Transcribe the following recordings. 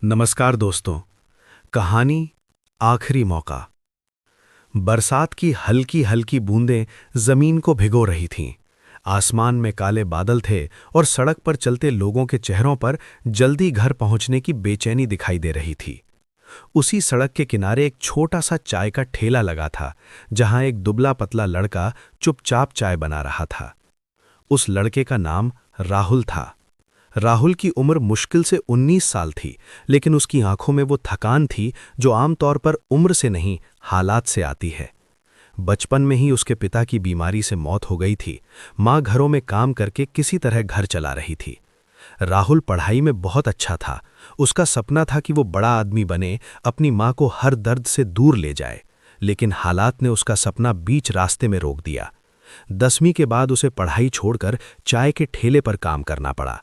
नमस्कार दोस्तों। कहानी आखिरी मौका। बरसात की हल्की हल्की बूंदें जमीन को भिगो रही थीं। आसमान में काले बादल थे और सड़क पर चलते लोगों के चेहरों पर जल्दी घर पहुंचने की बेचैनी दिखाई दे रही थी। उसी सड़क के किनारे एक छोटा सा चाय का ठेला लगा था, जहां एक दुबला पतला लड़का चुपचाप चाय बना रहा था। उस लड़के का नाम राहुल था। राहुल की उम्र मुश्किल से 19 साल थी, लेकिन उसकी आंखों में वो थकान थी जो आमतौर पर उम्र से नहीं, हालात से आती है। बचपन में ही उसके पिता की बीमारी से मौत हो गई थी। माँ घरों में काम करके किसी तरह घर चला रही थी। राहुल पढ़ाई में बहुत अच्छा था। उसका सपना था कि वो बड़ा आदमी बने, अपनी माँ को हर दर्द से दूर ले जाए, लेकिन हालात ने उसका सपना बीच रास्ते में रोक दिया। 10वीं के बाद उसे पढ़ाई छोड़कर चाय के ठेले पर काम करना पड़ा।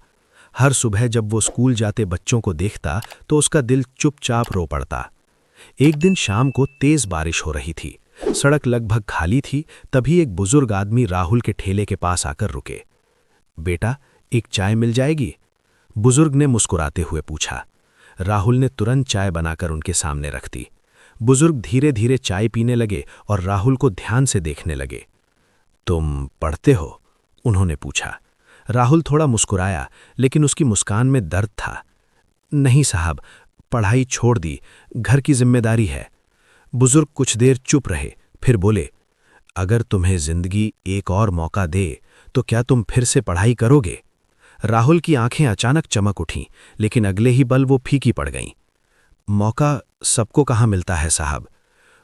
हर सुबह जब वो स्कूल जाते बच्चों को देखता तो उसका दिल चुपचाप रो पड़ता। एक दिन शाम को तेज बारिश हो रही थी। सड़क लगभग खाली थी। तभी एक बुजुर्ग आदमी राहुल के ठेले के पास आकर रुके। बेटा, एक चाय मिल जाएगी? बुजुर्ग ने मुस्कुराते हुए पूछा। राहुल ने तुरंत चाय बनाकर उनके सामने रख दी। बुजुर्ग धीरे धीरे चाय पीने लगे और राहुल को ध्यान से देखने लगे। तुम पढ़ते हो? उन्होंने पूछा। राहुल थोड़ा मुस्कुराया, लेकिन उसकी मुस्कान में दर्द था। नहीं साहब, पढ़ाई छोड़ दी, घर की जिम्मेदारी है। बुजुर्ग कुछ देर चुप रहे, फिर बोले, अगर तुम्हें जिंदगी एक और मौका दे तो क्या तुम फिर से पढ़ाई करोगे? राहुल की आंखें अचानक चमक उठीं, लेकिन अगले ही पल वो फीकी पड़ गईं। मौका सबको कहाँ मिलता है साहब।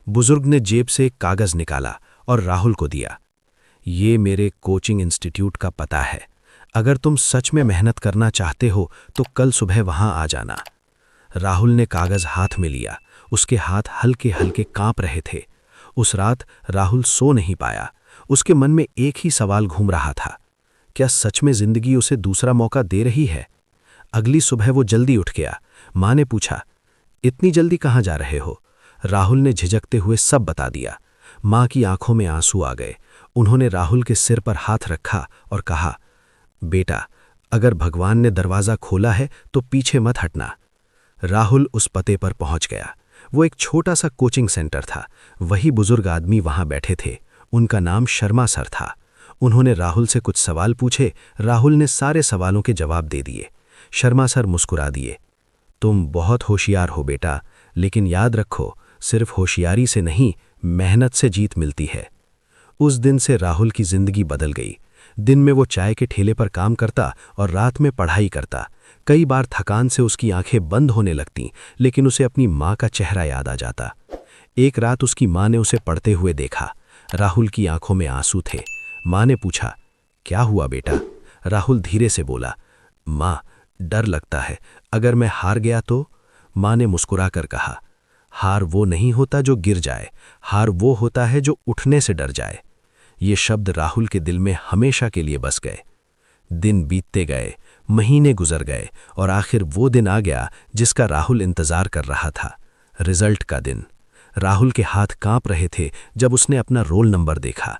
बुजुर्ग ने जेब से एक कागज निकाला और राहुल को दिया। ये मेरे कोचिंग इंस्टीट्यूट का पता है। अगर तुम सच में मेहनत करना चाहते हो तो कल सुबह वहां आ जाना। राहुल ने कागज हाथ में लिया। उसके हाथ हल्के हल्के कांप रहे थे। उस रात राहुल सो नहीं पाया। उसके मन में एक ही सवाल घूम रहा था, क्या सच में जिंदगी उसे दूसरा मौका दे रही है? अगली सुबह वो जल्दी उठ गया। माँ ने पूछा, इतनी जल्दी कहाँ जा रहे हो? राहुल ने झिझकते हुए सब बता दिया। माँ की आंखों में आंसू आ गए। उन्होंने राहुल के सिर पर हाथ रखा और कहा, बेटा, अगर भगवान ने दरवाज़ा खोला है तो पीछे मत हटना। राहुल उस पते पर पहुंच गया। वो एक छोटा सा कोचिंग सेंटर था। वही बुजुर्ग आदमी वहां बैठे थे। उनका नाम शर्मा सर था। उन्होंने राहुल से कुछ सवाल पूछे। राहुल ने सारे सवालों के जवाब दे दिए। शर्मा सर मुस्कुरा दिए। तुम बहुत होशियार हो बेटा, लेकिन याद रखो, सिर्फ होशियारी से नहीं, मेहनत से जीत मिलती है। उस दिन से राहुल की जिंदगी बदल गई। दिन में वो चाय के ठेले पर काम करता और रात में पढ़ाई करता। कई बार थकान से उसकी आंखें बंद होने लगतीं, लेकिन उसे अपनी माँ का चेहरा याद आ जाता। एक रात उसकी माँ ने उसे पढ़ते हुए देखा। राहुल की आंखों में आंसू थे। माँ ने पूछा, क्या हुआ बेटा? राहुल धीरे से बोला, माँ, डर लगता है, अगर मैं हार गया तो? माँ ने मुस्कुराकर कहा, हार वो नहीं होता जो गिर जाए, हार वो होता है जो उठने से डर जाए। ये शब्द राहुल के दिल में हमेशा के लिए बस गए। दिन बीतते गए, महीने गुजर गए और आखिर वो दिन आ गया जिसका राहुल इंतजार कर रहा था, रिजल्ट का दिन। राहुल के हाथ कांप रहे थे जब उसने अपना रोल नंबर देखा।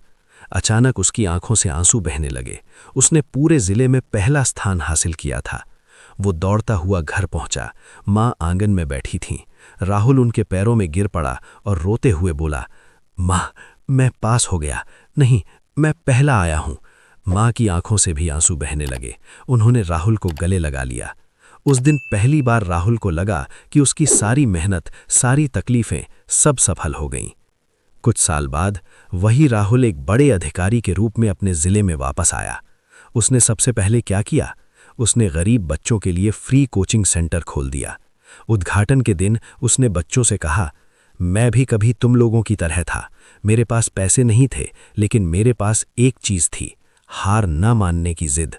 अचानक उसकी आंखों से आंसू बहने लगे। उसने पूरे जिले में पहला स्थान हासिल किया था। वो दौड़ता हुआ घर पहुंचा। माँ आंगन में बैठी थीं। राहुल उनके पैरों में गिर पड़ा और रोते हुए बोला, माँ, मैं पास हो गया। नहीं, मैं पहला आया हूं। माँ की आंखों से भी आंसू बहने लगे। उन्होंने राहुल को गले लगा लिया। उस दिन पहली बार राहुल को लगा कि उसकी सारी मेहनत, सारी तकलीफें सब सफल हो गईं। कुछ साल बाद वही राहुल एक बड़े अधिकारी के रूप में अपने जिले में वापस आया। उसने सबसे पहले क्या किया? उसने गरीब बच्चों के लिए फ्री कोचिंग सेंटर खोल दिया। उद्घाटन के दिन उसने बच्चों से कहा, मैं भी कभी तुम लोगों की तरह था। मेरे पास पैसे नहीं थे, लेकिन मेरे पास एक चीज थी, हार न मानने की जिद।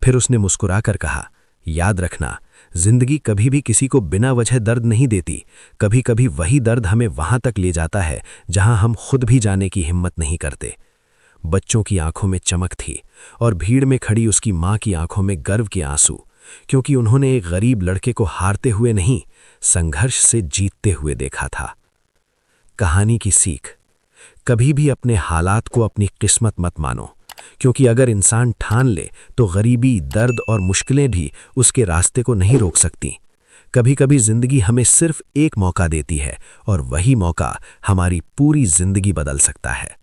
फिर उसने मुस्कुराकर कहा, याद रखना, जिंदगी कभी भी किसी को बिना वजह दर्द नहीं देती। कभी कभी वही दर्द हमें वहां तक ले जाता है जहां हम खुद भी जाने की हिम्मत नहीं करते। बच्चों की आंखों में चमक थी और भीड़ में खड़ी उसकी माँ की आंखों में गर्व के आंसू, क्योंकि उन्होंने एक गरीब लड़के को हारते हुए नहीं, संघर्ष से जीतते हुए देखा था। कहानी की सीख, कभी भी अपने हालात को अपनी किस्मत मत मानो, क्योंकि अगर इंसान ठान ले तो गरीबी, दर्द और मुश्किलें भी उसके रास्ते को नहीं रोक सकती। कभी कभी जिंदगी हमें सिर्फ एक मौका देती है और वही मौका हमारी पूरी जिंदगी बदल सकता है।